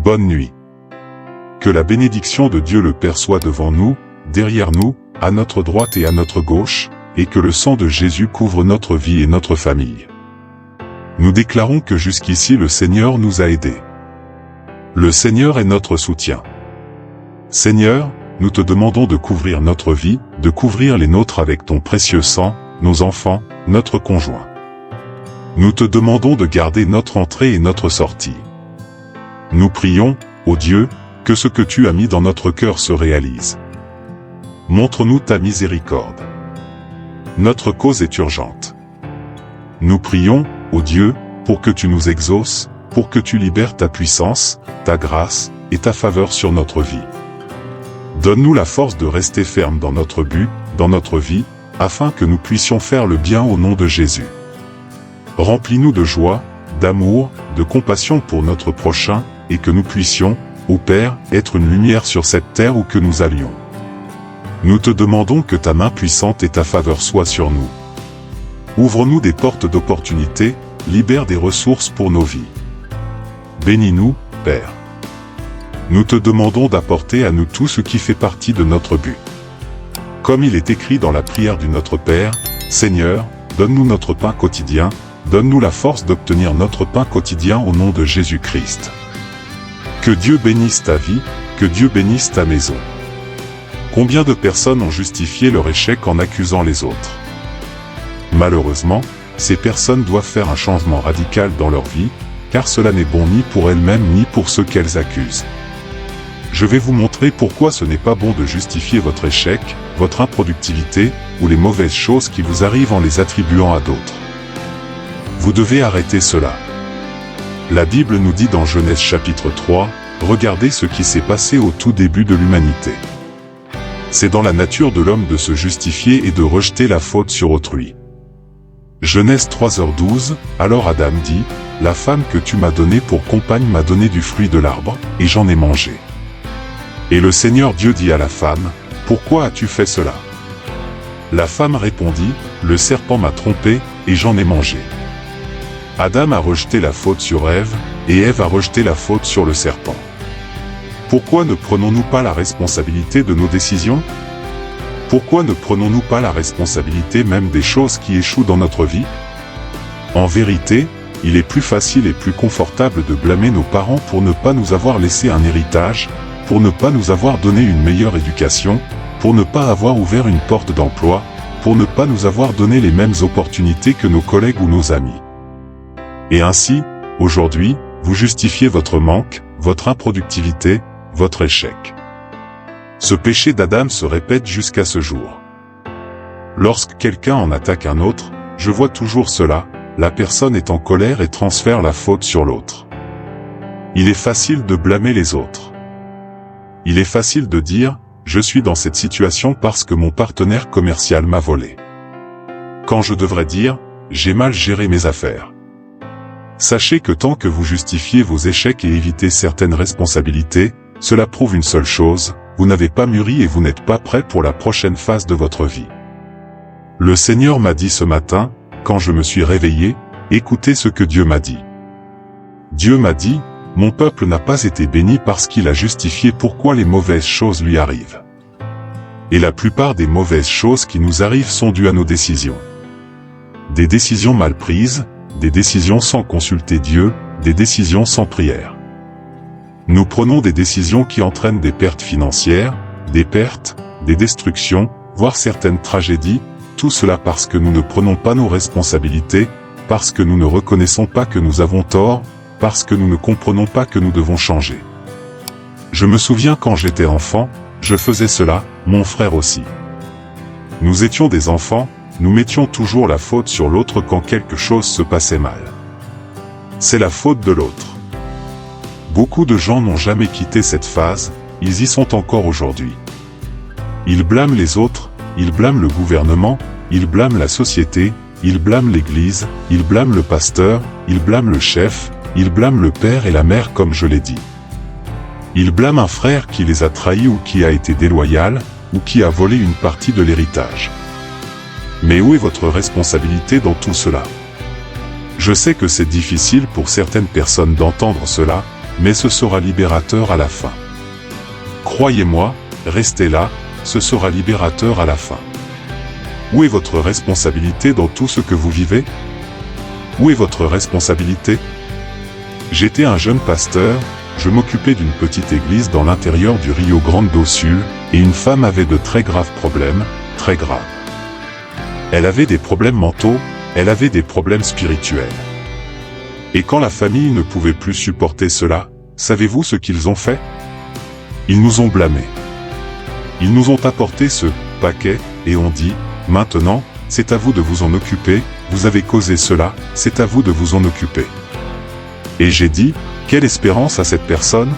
Bonne nuit. Que la bénédiction de Dieu le Père soit devant nous, derrière nous, à notre droite et à notre gauche, et que le sang de Jésus couvre notre vie et notre famille. Nous déclarons que jusqu'ici le Seigneur nous a aidés. Le Seigneur est notre soutien. Seigneur, nous te demandons de couvrir notre vie, de couvrir les nôtres avec ton précieux sang, nos enfants, notre conjoint. Nous te demandons de garder notre entrée et notre sortie. Nous prions, ô Dieu, que ce que tu as mis dans notre cœur se réalise. Montre-nous ta miséricorde. Notre cause est urgente. Nous prions, ô Dieu, pour que tu nous exauces, pour que tu libères ta puissance, ta grâce, et ta faveur sur notre vie. Donne-nous la force de rester ferme dans notre but, dans notre vie, afin que nous puissions faire le bien au nom de Jésus. Remplis-nous de joie, d'amour, de compassion pour notre prochain, et que nous puissions, ô Père, être une lumière sur cette terre où que nous allions. Nous te demandons que ta main puissante et ta faveur soient sur nous. Ouvre-nous des portes d'opportunité, libère des ressources pour nos vies. Bénis-nous, Père. Nous te demandons d'apporter à nous tout ce qui fait partie de notre but. Comme il est écrit dans la prière du Notre Père, Seigneur, donne-nous notre pain quotidien, donne-nous la force d'obtenir notre pain quotidien au nom de Jésus-Christ. Que Dieu bénisse ta vie, que Dieu bénisse ta maison. Combien de personnes ont justifié leur échec en accusant les autres? Malheureusement, ces personnes doivent faire un changement radical dans leur vie, car cela n'est bon ni pour elles-mêmes ni pour ceux qu'elles accusent. Je vais vous montrer pourquoi ce n'est pas bon de justifier votre échec, votre improductivité, ou les mauvaises choses qui vous arrivent en les attribuant à d'autres. Vous devez arrêter cela. La Bible nous dit dans Genèse chapitre 3, « Regardez ce qui s'est passé au tout début de l'humanité. » C'est dans la nature de l'homme de se justifier et de rejeter la faute sur autrui. Genèse 3h12, alors Adam dit, « La femme que tu m'as donnée pour compagne m'a donné du fruit de l'arbre, et j'en ai mangé. » Et le Seigneur Dieu dit à la femme, « Pourquoi as-tu fait cela ?» La femme répondit, « Le serpent m'a trompé, et j'en ai mangé. » Adam a rejeté la faute sur Ève, et Ève a rejeté la faute sur le serpent. Pourquoi ne prenons-nous pas la responsabilité de nos décisions? Pourquoi ne prenons-nous pas la responsabilité même des choses qui échouent dans notre vie? En vérité, il est plus facile et plus confortable de blâmer nos parents pour ne pas nous avoir laissé un héritage, pour ne pas nous avoir donné une meilleure éducation, pour ne pas avoir ouvert une porte d'emploi, pour ne pas nous avoir donné les mêmes opportunités que nos collègues ou nos amis. Et ainsi, aujourd'hui, vous justifiez votre manque, votre improductivité, votre échec. Ce péché d'Adam se répète jusqu'à ce jour. Lorsque quelqu'un en attaque un autre, je vois toujours cela, la personne est en colère et transfère la faute sur l'autre. Il est facile de blâmer les autres. Il est facile de dire, je suis dans cette situation parce que mon partenaire commercial m'a volé. Quand je devrais dire, j'ai mal géré mes affaires. Sachez que tant que vous justifiez vos échecs et évitez certaines responsabilités, cela prouve une seule chose, vous n'avez pas mûri et vous n'êtes pas prêt pour la prochaine phase de votre vie. Le Seigneur m'a dit ce matin, quand je me suis réveillé, écoutez ce que Dieu m'a dit. Dieu m'a dit, mon peuple n'a pas été béni parce qu'il a justifié pourquoi les mauvaises choses lui arrivent. Et la plupart des mauvaises choses qui nous arrivent sont dues à nos décisions. Des décisions mal prises, des décisions sans consulter Dieu, des décisions sans prière. Nous prenons des décisions qui entraînent des pertes financières, des pertes, des destructions, voire certaines tragédies, tout cela parce que nous ne prenons pas nos responsabilités, parce que nous ne reconnaissons pas que nous avons tort, parce que nous ne comprenons pas que nous devons changer. Je me souviens quand j'étais enfant, je faisais cela, mon frère aussi. Nous étions des enfants, nous mettions toujours la faute sur l'autre quand quelque chose se passait mal. C'est la faute de l'autre. Beaucoup de gens n'ont jamais quitté cette phase, ils y sont encore aujourd'hui. Ils blâment les autres, ils blâment le gouvernement, ils blâment la société, ils blâment l'église, ils blâment le pasteur, ils blâment le chef, ils blâment le père et la mère comme je l'ai dit. Ils blâment un frère qui les a trahis ou qui a été déloyal, ou qui a volé une partie de l'héritage. Mais où est votre responsabilité dans tout cela? Je sais que c'est difficile pour certaines personnes d'entendre cela, mais ce sera libérateur à la fin. Croyez-moi, restez là, ce sera libérateur à la fin. Où est votre responsabilité dans tout ce que vous vivez? Où est votre responsabilité? J'étais un jeune pasteur, je m'occupais d'une petite église dans l'intérieur du Rio Grande do Sul, et une femme avait de très graves problèmes, très graves. Elle avait des problèmes mentaux, elle avait des problèmes spirituels. Et quand la famille ne pouvait plus supporter cela, savez-vous ce qu'ils ont fait? Ils nous ont blâmés. Ils nous ont apporté ce paquet, et ont dit, maintenant, c'est à vous de vous en occuper, vous avez causé cela, c'est à vous de vous en occuper. Et j'ai dit, quelle espérance à cette personne?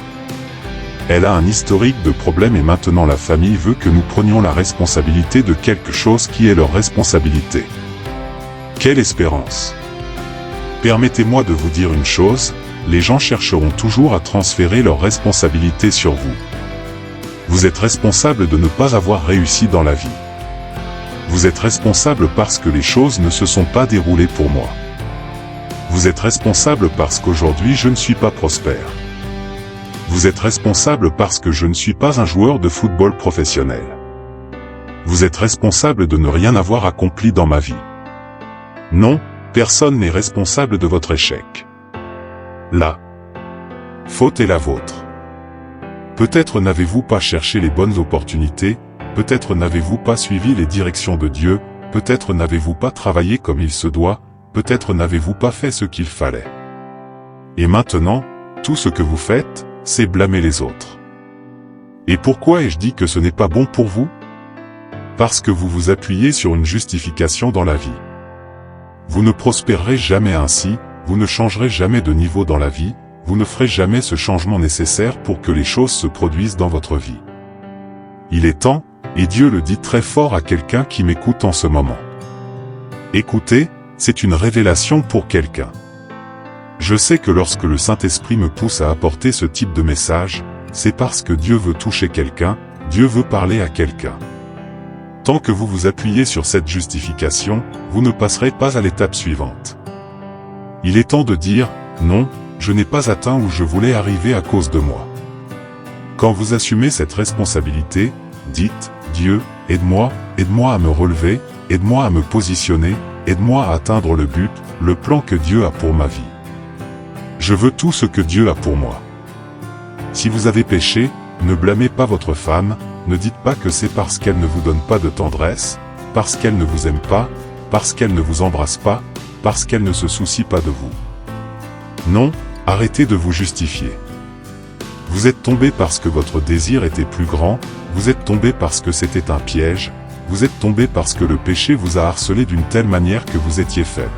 Elle a un historique de problèmes et maintenant la famille veut que nous prenions la responsabilité de quelque chose qui est leur responsabilité. Quelle espérance! Permettez-moi de vous dire une chose, les gens chercheront toujours à transférer leurs responsabilités sur vous. Vous êtes responsable de ne pas avoir réussi dans la vie. Vous êtes responsable parce que les choses ne se sont pas déroulées pour moi. Vous êtes responsable parce qu'aujourd'hui je ne suis pas prospère. Vous êtes responsable parce que je ne suis pas un joueur de football professionnel. Vous êtes responsable de ne rien avoir accompli dans ma vie. Non, personne n'est responsable de votre échec. La faute est la vôtre. Peut-être n'avez-vous pas cherché les bonnes opportunités, peut-être n'avez-vous pas suivi les directions de Dieu, peut-être n'avez-vous pas travaillé comme il se doit, peut-être n'avez-vous pas fait ce qu'il fallait. Et maintenant, tout ce que vous faites, c'est blâmer les autres. Et pourquoi ai-je dit que ce n'est pas bon pour vous? Parce que vous vous appuyez sur une justification dans la vie. Vous ne prospérerez jamais ainsi, vous ne changerez jamais de niveau dans la vie, vous ne ferez jamais ce changement nécessaire pour que les choses se produisent dans votre vie. Il est temps, et Dieu le dit très fort à quelqu'un qui m'écoute en ce moment. Écoutez, c'est une révélation pour quelqu'un. Je sais que lorsque le Saint-Esprit me pousse à apporter ce type de message, c'est parce que Dieu veut toucher quelqu'un, Dieu veut parler à quelqu'un. Tant que vous vous appuyez sur cette justification, vous ne passerez pas à l'étape suivante. Il est temps de dire, non, je n'ai pas atteint où je voulais arriver à cause de moi. Quand vous assumez cette responsabilité, dites, Dieu, aide-moi à me relever, aide-moi à me positionner, aide-moi à atteindre le but, le plan que Dieu a pour ma vie. Je veux tout ce que Dieu a pour moi. Si vous avez péché, ne blâmez pas votre femme, ne dites pas que c'est parce qu'elle ne vous donne pas de tendresse, parce qu'elle ne vous aime pas, parce qu'elle ne vous embrasse pas, parce qu'elle ne se soucie pas de vous. Non, arrêtez de vous justifier. Vous êtes tombé parce que votre désir était plus grand, vous êtes tombé parce que c'était un piège, vous êtes tombé parce que le péché vous a harcelé d'une telle manière que vous étiez faible.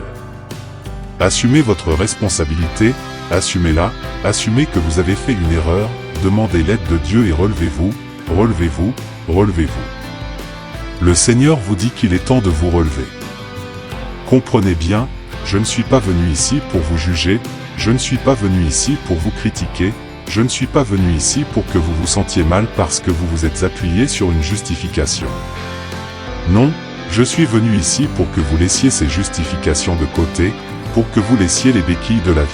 Assumez votre responsabilité, assumez-la, assumez que vous avez fait une erreur, demandez l'aide de Dieu et relevez-vous, relevez-vous, relevez-vous. Le Seigneur vous dit qu'il est temps de vous relever. Comprenez bien, je ne suis pas venu ici pour vous juger, je ne suis pas venu ici pour vous critiquer, je ne suis pas venu ici pour que vous vous sentiez mal parce que vous vous êtes appuyé sur une justification. Non, je suis venu ici pour que vous laissiez ces justifications de côté, pour que vous laissiez les béquilles de la vie.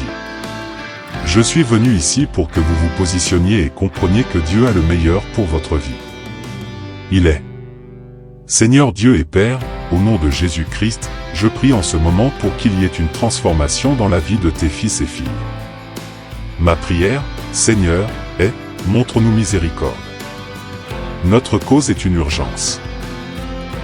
Je suis venu ici pour que vous vous positionniez et compreniez que Dieu a le meilleur pour votre vie. Il est. Seigneur Dieu et Père, au nom de Jésus-Christ, je prie en ce moment pour qu'il y ait une transformation dans la vie de tes fils et filles. Ma prière, Seigneur, est, montre-nous miséricorde. Notre cause est une urgence.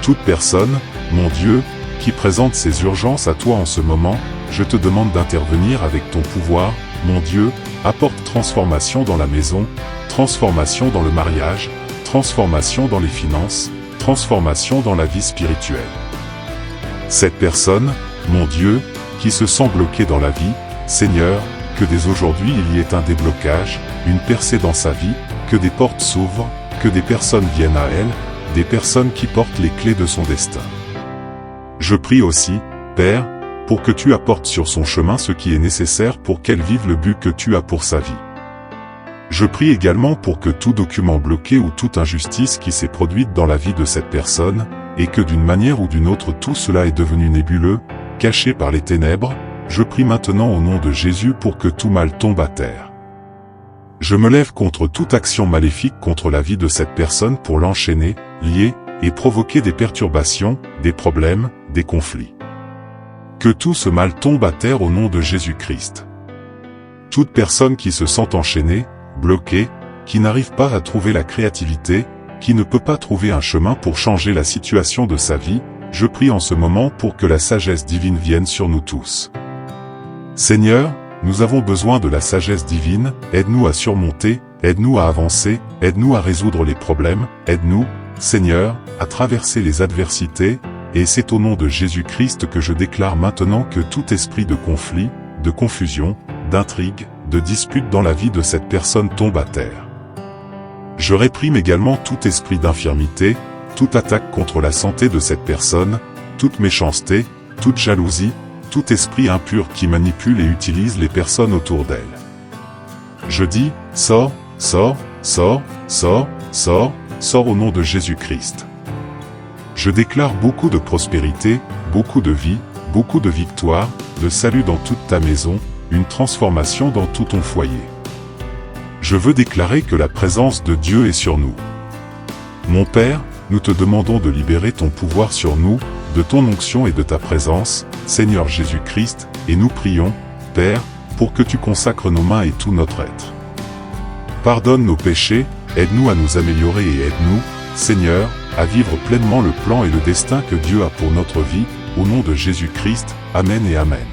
Toute personne, mon Dieu, qui présente ces urgences à toi en ce moment, je te demande d'intervenir avec ton pouvoir, mon Dieu, apporte transformation dans la maison, transformation dans le mariage, transformation dans les finances, transformation dans la vie spirituelle. Cette personne, mon Dieu, qui se sent bloquée dans la vie, Seigneur, que dès aujourd'hui il y ait un déblocage, une percée dans sa vie, que des portes s'ouvrent, que des personnes viennent à elle, des personnes qui portent les clés de son destin. Je prie aussi, Père, pour que tu apportes sur son chemin ce qui est nécessaire pour qu'elle vive le but que tu as pour sa vie. Je prie également pour que tout document bloqué ou toute injustice qui s'est produite dans la vie de cette personne, et que d'une manière ou d'une autre tout cela est devenu nébuleux, caché par les ténèbres, je prie maintenant au nom de Jésus pour que tout mal tombe à terre. Je me lève contre toute action maléfique contre la vie de cette personne pour l'enchaîner, lier, et provoquer des perturbations, des problèmes, des conflits. Que tout ce mal tombe à terre au nom de Jésus-Christ. Toute personne qui se sent enchaînée, bloquée, qui n'arrive pas à trouver la créativité, qui ne peut pas trouver un chemin pour changer la situation de sa vie, je prie en ce moment pour que la sagesse divine vienne sur nous tous. Seigneur, nous avons besoin de la sagesse divine, aide-nous à surmonter, aide-nous à avancer, aide-nous à résoudre les problèmes, aide-nous, Seigneur, à traverser les adversités, et c'est au nom de Jésus-Christ que je déclare maintenant que tout esprit de conflit, de confusion, d'intrigue, de dispute dans la vie de cette personne tombe à terre. Je réprime également tout esprit d'infirmité, toute attaque contre la santé de cette personne, toute méchanceté, toute jalousie, tout esprit impur qui manipule et utilise les personnes autour d'elle. Je dis, sors, sors, sors, sors, sors, sors au nom de Jésus-Christ. Je déclare beaucoup de prospérité, beaucoup de vie, beaucoup de victoire, de salut dans toute ta maison, une transformation dans tout ton foyer. Je veux déclarer que la présence de Dieu est sur nous. Mon Père, nous te demandons de libérer ton pouvoir sur nous, de ton onction et de ta présence, Seigneur Jésus-Christ, et nous prions, Père, pour que tu consacres nos mains et tout notre être. Pardonne nos péchés, aide-nous à nous améliorer et aide-nous, Seigneur, à vivre pleinement le plan et le destin que Dieu a pour notre vie, au nom de Jésus-Christ, Amen et Amen.